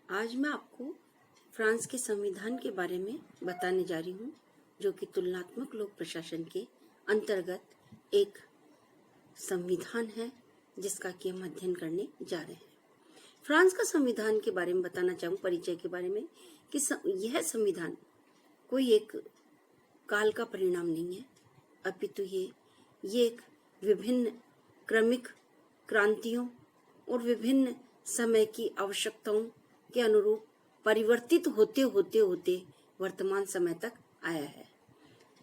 आज मैं आपको फ्रांस के संविधान के बारे में बताने जा रही हूँ, जो कि तुलनात्मक लोक प्रशासन के अंतर्गत एक संविधान है जिसका कि हम अध्ययन करने जा रहे हैं। फ्रांस का संविधान के बारे में बताना चाहूँ, परिचय के बारे में, कि यह संविधान कोई एक काल का परिणाम नहीं है, अपितु ये एक विभिन्न क्रमिक क्रांतियों और विभिन्न समय की आवश्यकताओं के अनुरूप परिवर्तित होते होते वर्तमान समय तक आया है।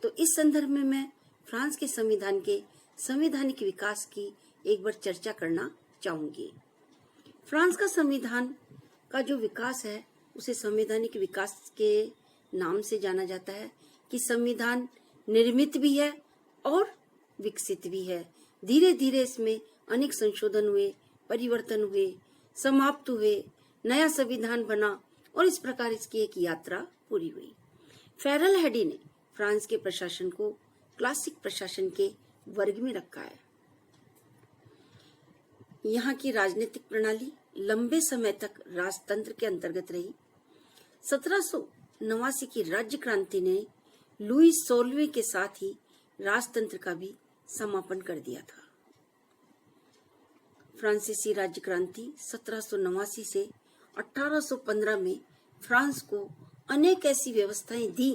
तो इस संदर्भ में मैं फ्रांस के संविधान के संवैधानिक विकास की एक बार चर्चा करना चाहूंगी। फ्रांस का संविधान का जो विकास है उसे संवैधानिक विकास के नाम से जाना जाता है कि संविधान निर्मित भी है और विकसित भी है। धीरे धीरे इसमें अनेक संशोधन हुए, परिवर्तन हुए, समाप्त हुए, नया संविधान बना और इस प्रकार इसकी एक यात्रा पूरी हुई। फेरल हेडी ने फ्रांस के प्रशासन को क्लासिक प्रशासन के वर्ग में रखा है। यहाँ की राजनीतिक प्रणाली लंबे समय तक राजतंत्र के अंतर्गत रही। 1789 की राज्य क्रांति ने लुई 16वें के साथ ही राजतंत्र का भी समापन कर दिया था। फ्रांसीसी राज्य क्रांति 1789 से 1815 में फ्रांस को अनेक ऐसी व्यवस्थाएं दी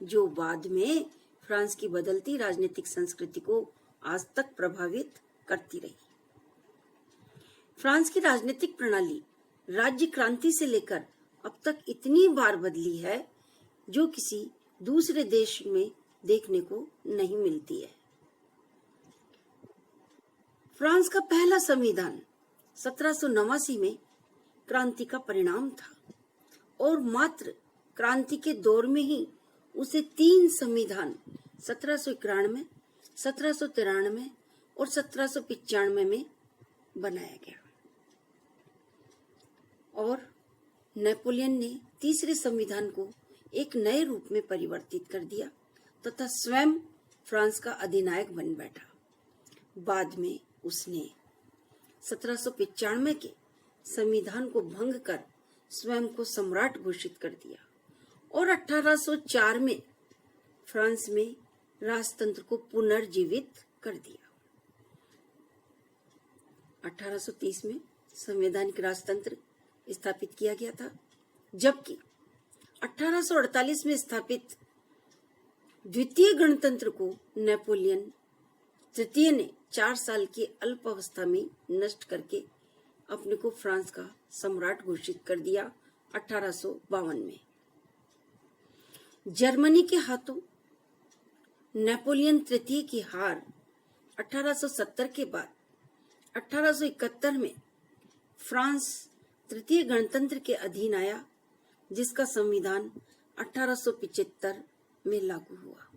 जो बाद में फ्रांस की बदलती राजनीतिक संस्कृति को आज तक प्रभावित करती रही। फ्रांस की राजनीतिक प्रणाली राज्य क्रांति से लेकर अब तक इतनी बार बदली है जो किसी दूसरे देश में देखने को नहीं मिलती है। फ्रांस का पहला संविधान 1789 में क्रांति का परिणाम था और मात्र क्रांति के दौर में ही उसे 3 संविधान 1791, 1793 और 1795 में बनाया गया और नेपोलियन ने तीसरे संविधान को एक नए रूप में परिवर्तित कर दिया तथा स्वयं फ्रांस का अधिनायक बन बैठा। बाद में उसने 1795 के संविधान को भंग कर स्वयं को सम्राट घोषित कर दिया और 1804 में फ्रांस में राजतंत्र को पुनर्जीवित कर दिया। 1830 में संवैधानिक राजतंत्र स्थापित किया गया था, जबकि 1848 में स्थापित द्वितीय गणतंत्र को नेपोलियन तृतीय ने 4 साल की अल्प अवस्था में नष्ट करके अपने को फ्रांस का सम्राट घोषित कर दिया 1852 में। जर्मनी के हाथों नेपोलियन तृतीय की हार 1870 के बाद 1871 में फ्रांस तृतीय गणतंत्र के अधीन आया, जिसका संविधान 1875 में लागू हुआ।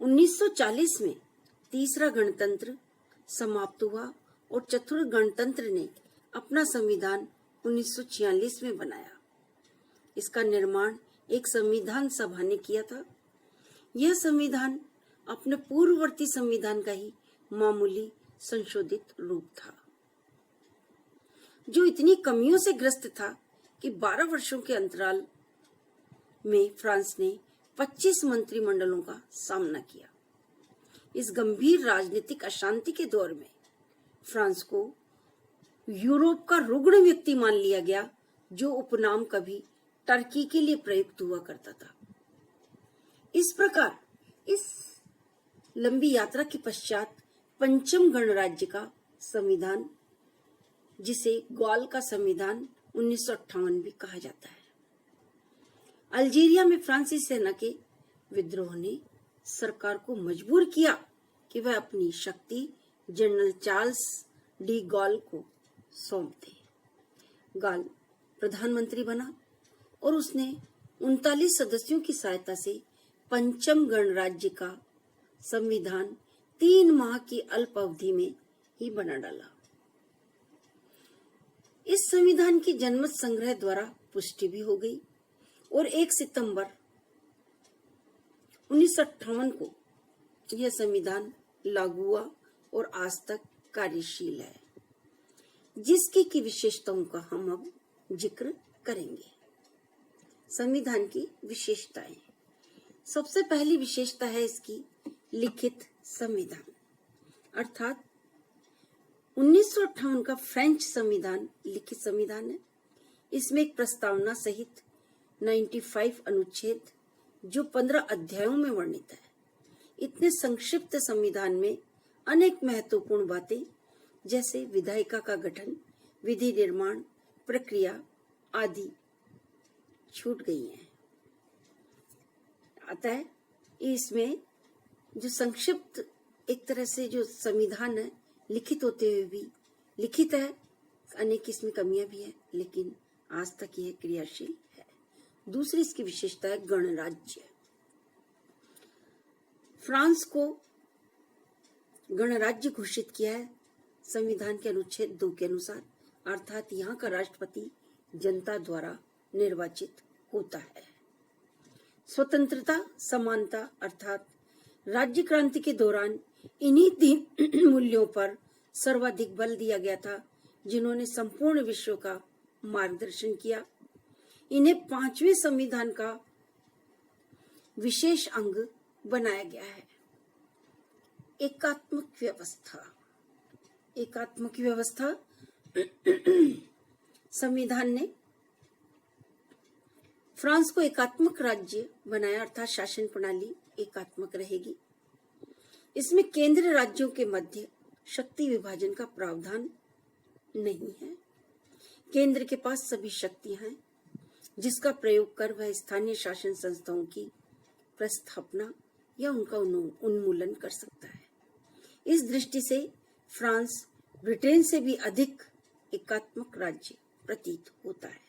1940 में तीसरा गणतंत्र समाप्त हुआ और चतुर्थ गणतंत्र ने अपना संविधान 1946 में बनाया। इसका निर्माण एक संविधान सभा ने किया था। यह संविधान अपने पूर्ववर्ती संविधान का ही मामूली संशोधित रूप था, जो इतनी कमियों से ग्रस्त था कि 12 वर्षों के अंतराल में फ्रांस ने 25 मंत्रिमंडलों का सामना किया। इस गंभीर राजनीतिक अशांति के दौर में फ्रांस को यूरोप का रुग्ण व्यक्ति मान लिया गया, जो उपनाम कभी टर्की के लिए प्रयुक्त हुआ करता था। इस प्रकार इस लंबी यात्रा के पश्चात पंचम गणराज्य का संविधान, जिसे गॉल का संविधान 1958 भी कहा जाता है। अल्जीरिया में फ्रांसीसी सेना के विद्रोह ने सरकार को मजबूर किया कि वह अपनी शक्ति जनरल चार्ल्स डी गॉल को सौंप दे। गॉल प्रधानमंत्री बना और उसने 39 सदस्यों की सहायता से पंचम गणराज्य का संविधान 3 माह की अल्प अवधि में ही बना डाला। इस संविधान की जनमत संग्रह द्वारा पुष्टि भी हो गई और 1 सितंबर 1958 को यह संविधान लागू हुआ और आज तक कार्यशील है, जिसकी की विशेषताओं का हम अब जिक्र करेंगे। संविधान की विशेषताएं। सबसे पहली विशेषता है इसकी लिखित संविधान, अर्थात 1958 का फ्रेंच संविधान लिखित संविधान है। इसमें एक प्रस्तावना सहित 95 अनुच्छेद जो 15 अध्यायों में वर्णित है। इतने संक्षिप्त संविधान में अनेक महत्वपूर्ण बातें जैसे विधायिका का गठन, विधि निर्माण प्रक्रिया आदि छूट गई हैं। अतः इसमें जो संक्षिप्त एक तरह से जो संविधान है लिखित होते हुए भी लिखित है, अनेक इसमें कमियां भी है, लेकिन आज तक यह क्रियाशील है। दूसरी इसकी विशेषता है गणराज्य। फ्रांस को गणराज्य घोषित किया है संविधान के अनुच्छेद 2 के अनुसार, अर्थात यहाँ का राष्ट्रपति जनता द्वारा निर्वाचित होता है। स्वतंत्रता समानता अर्थात राज्य क्रांति के दौरान इन्हीं 3 मूल्यों पर सर्वाधिक बल दिया गया था जिन्होंने संपूर्ण विश्व का मार्गदर्शन किया। इन्हें 5वें संविधान का विशेष अंग बनाया गया है। एकात्मक व्यवस्था। एकात्मक व्यवस्था संविधान ने फ्रांस को एकात्मक राज्य बनाया, अर्थात शासन प्रणाली एकात्मक रहेगी। इसमें केंद्र राज्यों के मध्य शक्ति विभाजन का प्रावधान नहीं है। केंद्र के पास सभी शक्तियां हैं जिसका प्रयोग कर वह स्थानीय शासन संस्थाओं की प्रस्थापना या उनका उन्मूलन कर सकता है। इस दृष्टि से फ्रांस ब्रिटेन से भी अधिक एकात्मक राज्य प्रतीत होता है।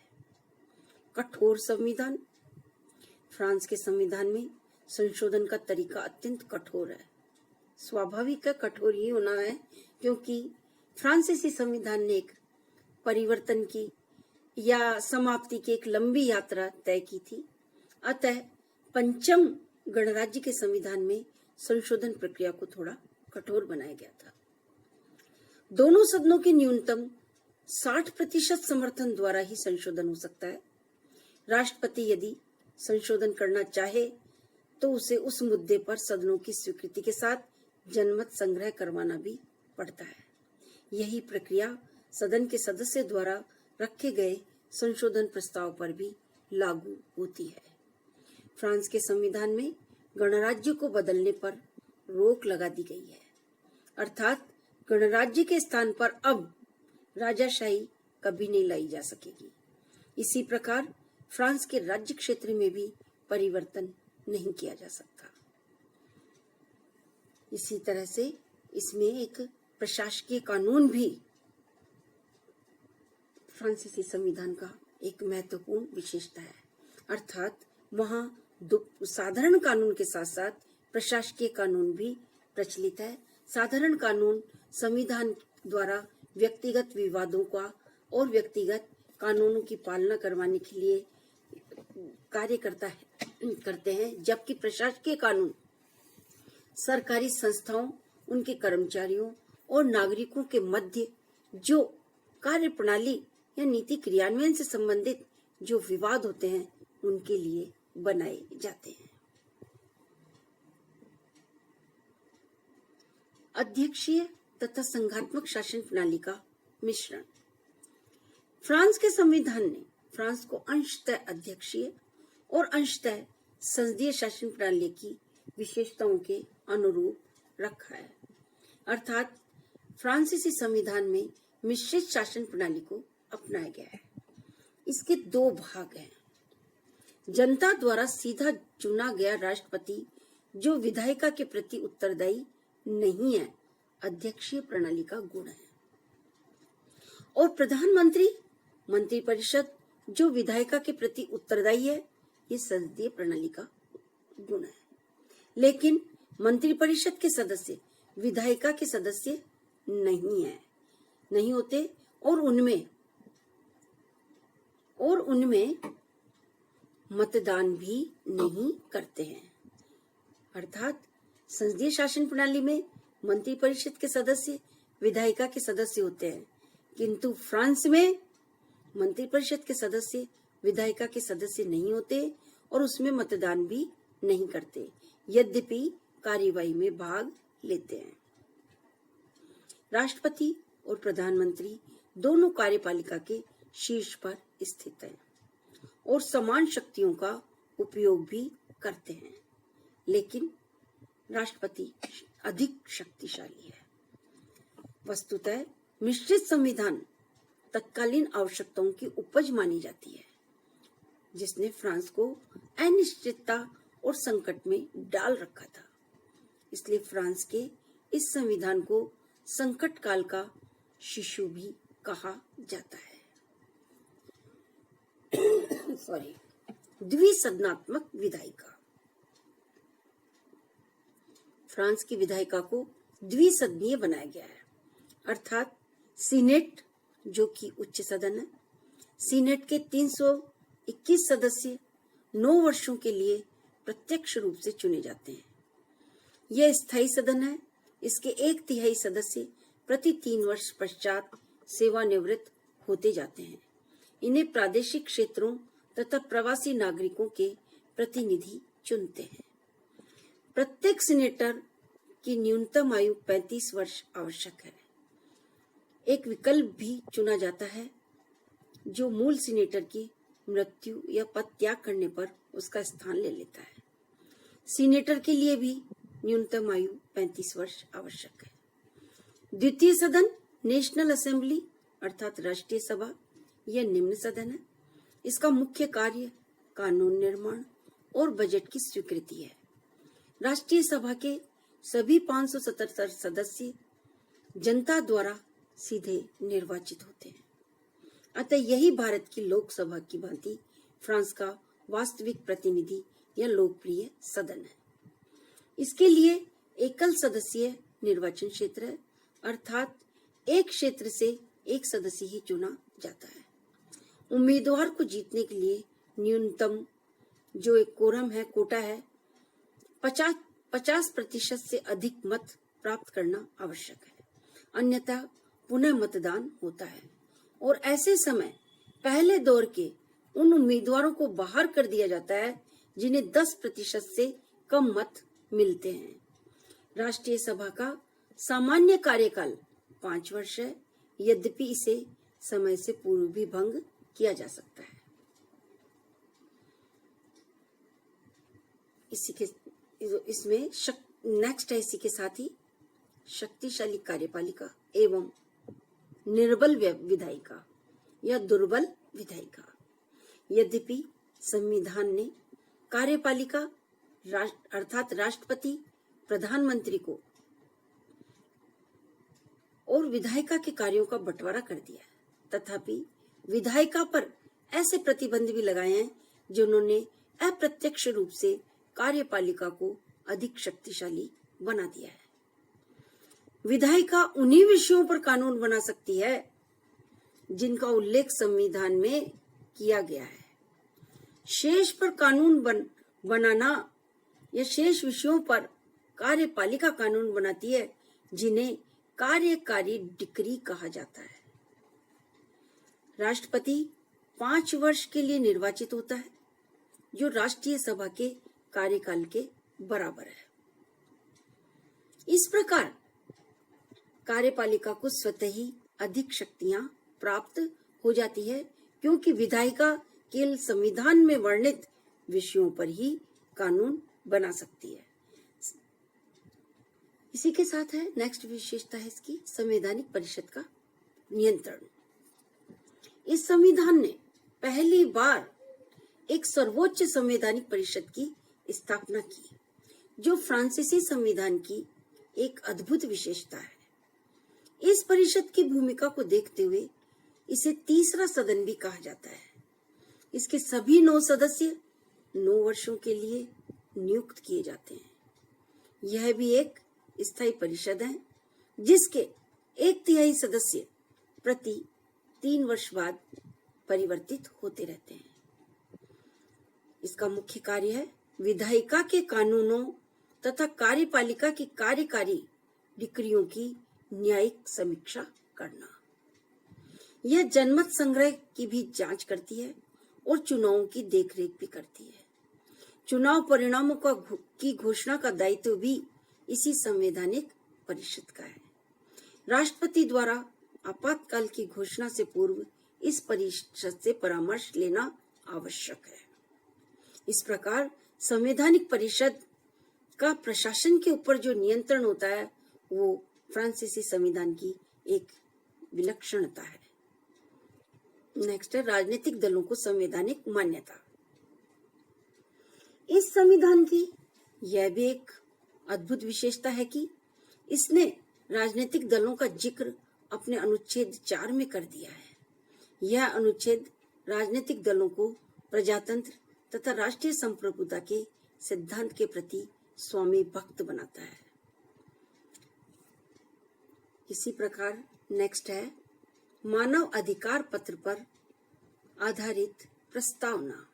कठोर संविधान। फ्रांस के संविधान में संशोधन का तरीका अत्यंत कठोर है। स्वाभाविक कठोर ही होना है क्योंकि फ्रांसीसी संविधान ने एक परिवर्तन की या समाप्ति की एक लंबी यात्रा तय की थी। अतः 5वें गणराज्य के संविधान में संशोधन प्रक्रिया को थोड़ा कठोर बनाया गया था। दोनों सदनों के न्यूनतम 60% समर्थन द्वारा ही संशोधन हो सकता है। राष्ट्रपति यदि संशोधन करना चाहे तो उसे उस मुद्दे पर सदनों की स्वीकृति के साथ जनमत संग्रह करवाना भी पड़ता है। यही प्रक्रिया सदन के सदस्य द्वारा रखे गए संशोधन प्रस्ताव पर भी लागू होती है। फ्रांस के संविधान में गणराज्य को बदलने पर रोक लगा दी गई है, अर्थात गणराज्य के स्थान पर अब राजाशाही कभी नहीं लाई जा सकेगी। इसी प्रकार फ्रांस के राज्य क्षेत्र में भी परिवर्तन नहीं किया जा सकता। इसी तरह से इसमें एक प्रशासकीय कानून भी फ्रांसीसी संविधान का एक महत्वपूर्ण विशेषता है, अर्थात वहाँ साधारण कानून के साथ साथ प्रशासकीय कानून भी प्रचलित है। साधारण कानून संविधान द्वारा व्यक्तिगत विवादों का और व्यक्तिगत कानूनों की पालना करवाने के लिए कार्य करते हैं, जबकि प्रशासकीय कानून सरकारी संस्थाओं, उनके कर्मचारियों और नागरिकों के मध्य जो कार्य प्रणाली या नीति क्रियान्वयन से संबंधित जो विवाद होते हैं उनके लिए बनाए जाते हैं। अध्यक्षीय तथा संघात्मक शासन प्रणाली का मिश्रण। फ्रांस के संविधान ने फ्रांस को अंशतः अध्यक्षीय और अंशतः संसदीय शासन प्रणाली की विशेषताओं के अनुरूप रखा है, अर्थात फ्रांसीसी संविधान में मिश्रित शासन प्रणाली को अपनाया गया है। इसके 2 भाग हैं। जनता द्वारा सीधा चुना गया राष्ट्रपति जो विधायिका के प्रति उत्तरदायी नहीं है, अध्यक्षीय प्रणाली का गुण है, और प्रधानमंत्री मंत्रिपरिषद जो विधायिका के प्रति उत्तरदायी है, ये संसदीय प्रणाली का गुण है। लेकिन मंत्रिपरिषद के सदस्य विधायिका के सदस्य नहीं होते और उनमें मतदान भी नहीं करते हैं। अर्थात संसदीय शासन प्रणाली में मंत्रिपरिषद के सदस्य विधायिका के सदस्य होते हैं, किंतु फ्रांस में मंत्रिपरिषद के सदस्य विधायिका के सदस्य नहीं होते और उसमें मतदान भी नहीं करते, यद्यपि कार्यवाही में भाग लेते हैं। राष्ट्रपति और प्रधानमंत्री दोनों कार्यपालिका के शीर्ष पर स्थित हैं और समान शक्तियों का उपयोग भी करते हैं, लेकिन राष्ट्रपति अधिक शक्तिशाली है। वस्तुतः मिश्रित संविधान तत्कालीन आवश्यकताओं की उपज मानी जाती है, जिसने फ्रांस को अनिश्चितता और संकट में डाल रखा था। इसलिए फ्रांस के इस संविधान को संकट काल का शिशु भी कहा जाता है। द्विसदनात्मक विधायिका। फ्रांस की विधायिका को द्विसदनीय बनाया गया है, अर्थात सीनेट जो कि उच्च सदन है, सीनेट के 321 सदस्य 9 वर्षों के लिए प्रत्यक्ष रूप से चुने जाते हैं। यह स्थायी सदन है। इसके 1/3 सदस्य प्रति 3 वर्ष पश्चात सेवानिवृत्त होते जाते हैं। इन्हें प्रादेशिक क्षेत्रों तथा प्रवासी नागरिकों के प्रतिनिधि चुनते हैं। प्रत्येक सीनेटर की न्यूनतम आयु 35 वर्ष आवश्यक है। एक विकल्प भी चुना जाता है जो मूल सीनेटर की मृत्यु या पद त्याग करने पर उसका स्थान ले लेता है। सीनेटर के लिए भी न्यूनतम आयु 35 वर्ष आवश्यक है। द्वितीय सदन नेशनल असेंबली अर्थात राष्ट्रीय सभा यह निम्न सदन है। इसका मुख्य कार्य कानून निर्माण और बजट की स्वीकृति है। राष्ट्रीय सभा के सभी 577 सदस्य जनता द्वारा सीधे निर्वाचित होते हैं। अतः यही भारत की लोकसभा की भांति फ्रांस का वास्तविक प्रतिनिधि या लोकप्रिय सदन है। इसके लिए एकल सदस्यीय निर्वाचन क्षेत्र है, अर्थात एक क्षेत्र से एक सदस्य ही चुना जाता है। उम्मीदवार को जीतने के लिए न्यूनतम जो एक कोरम है, कोटा है, 50% से अधिक मत प्राप्त करना आवश्यक है, अन्यथा पुनः मतदान होता है और ऐसे समय पहले दौर के उन उम्मीदवारों को बाहर कर दिया जाता है जिन्हें 10% से कम मत मिलते हैं। राष्ट्रीय सभा का सामान्य कार्यकाल 5 वर्ष है, यद्यपि इसे समय से पूर्व भी भंग किया जा सकता है। इसमें नेक्स्ट है इसी के साथ ही शक्तिशाली कार्यपालिका एवं निर्बल विधायिका या दुर्बल विधायिका। यद्यपि संविधान ने कार्यपालिका अर्थात राष्ट्रपति प्रधानमंत्री को और विधायिका के कार्यों का बंटवारा कर दिया है, तथापि विधायिका पर ऐसे प्रतिबंध भी लगाए हैं जिन्होंने अप्रत्यक्ष रूप से कार्यपालिका को अधिक शक्तिशाली बना दिया है। विधायिका उन्हीं विषयों पर कानून बना सकती है जिनका उल्लेख संविधान में किया गया है। शेष पर कानून बनाना या शेष विषयों पर कार्यपालिका कानून बनाती है, जिन्हें कार्यकारी डिक्री कहा जाता है। राष्ट्रपति 5 वर्ष के लिए निर्वाचित होता है, जो राष्ट्रीय सभा के कार्यकाल के बराबर है। इस प्रकार कार्यपालिका को स्वतः ही अधिक शक्तियां प्राप्त हो जाती है, क्योंकि विधायिका केवल संविधान में वर्णित विषयों पर ही कानून बना सकती है। इसी के साथ है नेक्स्ट विशेषता है इसकी संवैधानिक परिषद का नियंत्रण। इस संविधान ने पहली बार एक सर्वोच्च संवैधानिक परिषद की स्थापना की, जो फ्रांसीसी संविधान की एक अद्भुत विशेषता है। इस परिषद की भूमिका को देखते हुए इसे तीसरा सदन भी कहा जाता है। इसके सभी 9 सदस्य 9 वर्षों के लिए नियुक्त किए जाते हैं। यह भी एक स्थायी परिषद है, जिसके 1/3 सदस्य प्रति 3 वर्ष बाद परिवर्तित होते रहते हैं। इसका मुख्य कार्य है विधायिका के कानूनों तथा कार्यपालिका की कार्यकारी डिक्रियों की न्यायिक समीक्षा करना। यह जनमत संग्रह की भी जांच करती है और चुनावों की देखरेख भी करती है। चुनाव परिणामों की घोषणा का दायित्व भी इसी संवैधानिक परिषद का है। राष्ट्रपति द्वारा आपातकाल की घोषणा से पूर्व इस परिषद से परामर्श लेना आवश्यक है। इस प्रकार संवैधानिक परिषद का प्रशासन के ऊपर जो नियंत्रण होता है वो फ्रांसीसी संविधान की एक विलक्षणता है। नेक्स्ट है राजनीतिक दलों को संवैधानिक मान्यता। इस संविधान की यह भी एक अद्भुत विशेषता है कि इसने राजनीतिक दलों का जिक्र अपने अनुच्छेद 4 में कर दिया है। यह अनुच्छेद राजनीतिक दलों को प्रजातंत्र तथा राष्ट्रीय संप्रभुता के सिद्धांत के प्रति स्वामी भक्त बनाता है। इसी प्रकार नेक्स्ट है मानव अधिकार पत्र पर आधारित प्रस्तावना।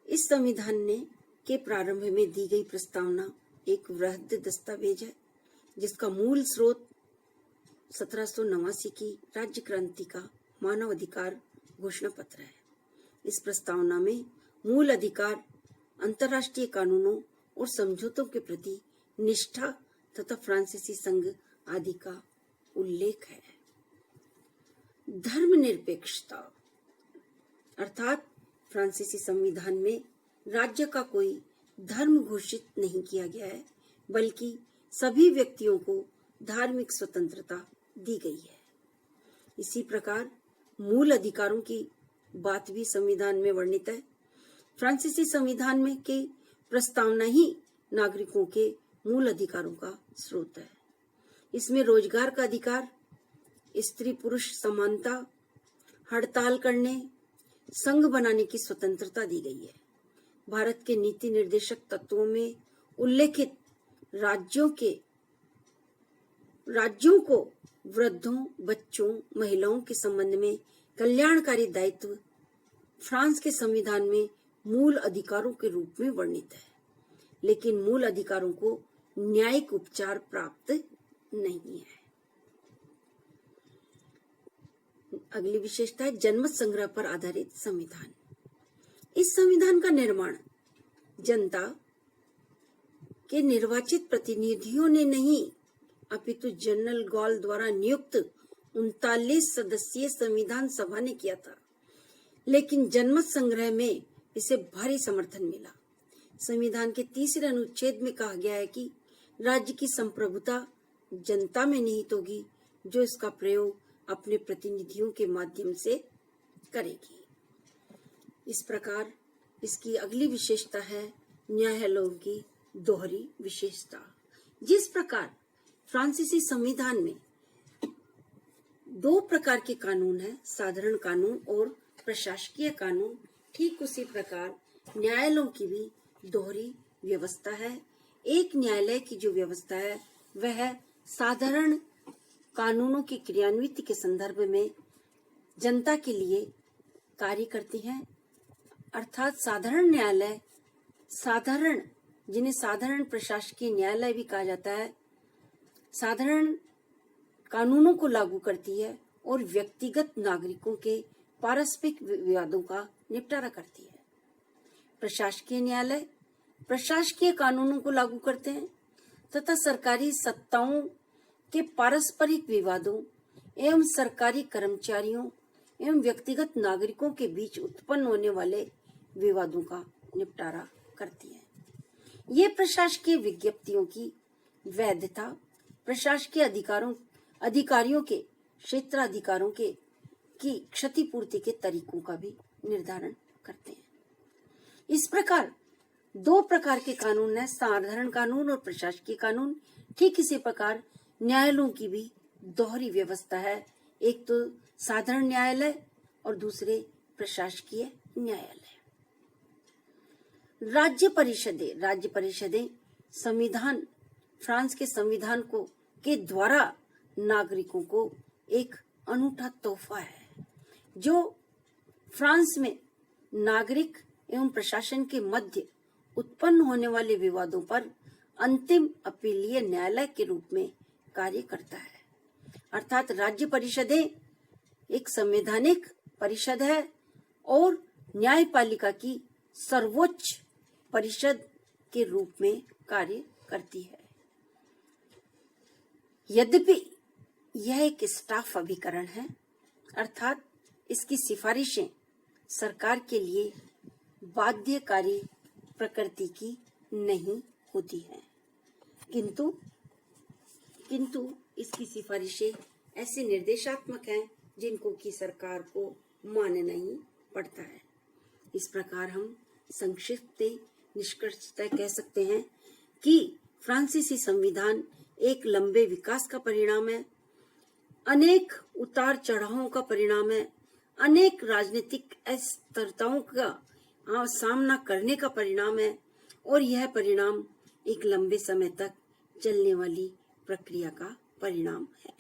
इस संविधान ने के प्रारंभ में दी गई प्रस्तावना एक वृहद दस्तावेज है जिसका मूल स्रोत 1789 की राज्य क्रांति का मानव अधिकार घोषणा पत्र है। इस प्रस्तावना में मूल अधिकार, अंतर्राष्ट्रीय कानूनों और समझौतों के प्रति निष्ठा तथा फ्रांसीसी संघ आदि का उल्लेख है। धर्मनिरपेक्षता अर्थात फ्रांसीसी संविधान में राज्य का कोई धर्म घोषित नहीं किया गया है, बल्कि सभी व्यक्तियों को धार्मिक स्वतंत्रता दी गई है। इसी प्रकार मूल अधिकारों की बात भी संविधान में वर्णित है। फ्रांसीसी संविधान में की प्रस्तावना ही नागरिकों के मूल अधिकारों का स्रोत है। इसमें रोजगार का अधिकार, स्त्री पुरुष समानता, हड़ताल करने, संघ बनाने की स्वतंत्रता दी गई है। भारत के नीति निर्देशक तत्वों में उल्लेखित राज्यों को वृद्धों, बच्चों, महिलाओं के संबंध में कल्याणकारी दायित्व फ्रांस के संविधान में मूल अधिकारों के रूप में वर्णित है, लेकिन मूल अधिकारों को न्यायिक उपचार प्राप्त नहीं है। अगली विशेषता है जनमत संग्रह पर आधारित संविधान। इस संविधान का निर्माण जनता के निर्वाचित प्रतिनिधियों ने नहीं, अपितु जनरल गॉल द्वारा नियुक्त 39 सदस्यीय संविधान सभा ने किया था, लेकिन जनमत संग्रह में इसे भारी समर्थन मिला। संविधान के 3 अनुच्छेद में कहा गया है कि राज्य की संप्रभुता जनता में निहित होगी, जो इसका प्रयोग अपने प्रतिनिधियों के माध्यम से करेगी। इस प्रकार इसकी अगली विशेषता है न्यायालयों की दोहरी विशेषता। जिस प्रकार फ्रांसीसी संविधान में 2 प्रकार के कानून है, साधारण कानून और प्रशासकीय कानून, ठीक उसी प्रकार न्यायालयों की भी दोहरी व्यवस्था है। एक न्यायालय की जो व्यवस्था है वह साधारण कानूनों की क्रियान्विति के संदर्भ में जनता के लिए कार्य करती है, अर्थात साधारण न्यायालय जिन्हें साधारण प्रशासकीय न्यायालय भी कहा जाता है, साधारण कानूनों को लागू करती है और व्यक्तिगत नागरिकों के पारस्परिक विवादों का निपटारा करती है। प्रशासकीय न्यायालय प्रशासकीय कानूनों को लागू करते हैं तथा सरकारी सत्ताओं के पारस्परिक विवादों एवं सरकारी कर्मचारियों एवं व्यक्तिगत नागरिकों के बीच उत्पन्न होने वाले विवादों का निपटारा करती है। ये प्रशासकीय विज्ञप्तियों की वैधता प्रशासकीय अधिकारियों के क्षेत्राधिकारों की क्षतिपूर्ति के तरीकों का भी निर्धारण करते हैं। इस प्रकार 2 प्रकार के कानून है, साधारण कानून और प्रशासकीय कानून। ठीक इसी प्रकार न्यायालयों की भी दोहरी व्यवस्था है, एक तो साधारण न्यायालय और दूसरे प्रशासकीय न्यायालय। राज्य परिषदें संविधान फ्रांस के संविधान के द्वारा नागरिकों को एक अनूठा तोहफा है, जो फ्रांस में नागरिक एवं प्रशासन के मध्य उत्पन्न होने वाले विवादों पर अंतिम अपीलीय न्यायालय के रूप में कार्य करता है। अर्थात राज्य परिषदें एक संवैधानिक परिषद है और न्यायपालिका की सर्वोच्च परिषद के रूप में कार्य करती है। यद्यपि यह एक स्टाफ अभिकरण है, अर्थात इसकी सिफारिशें सरकार के लिए बाध्यकारी प्रकृति की नहीं होती हैं, किंतु इसकी सिफारिशें ऐसे निर्देशात्मक हैं जिनको कि सरकार को मानना ही पड़ता है। इस प्रकार हम संक्षिप्त निष्कर्षतः कह सकते हैं कि फ्रांसीसी संविधान एक लंबे विकास का परिणाम है, अनेक उतार चढ़ावों का परिणाम है, अनेक राजनीतिक अस्थिरताओं का सामना करने का परिणाम है और यह परिणाम एक लंबे समय तक चलने वाली प्रक्रिया का परिणाम है।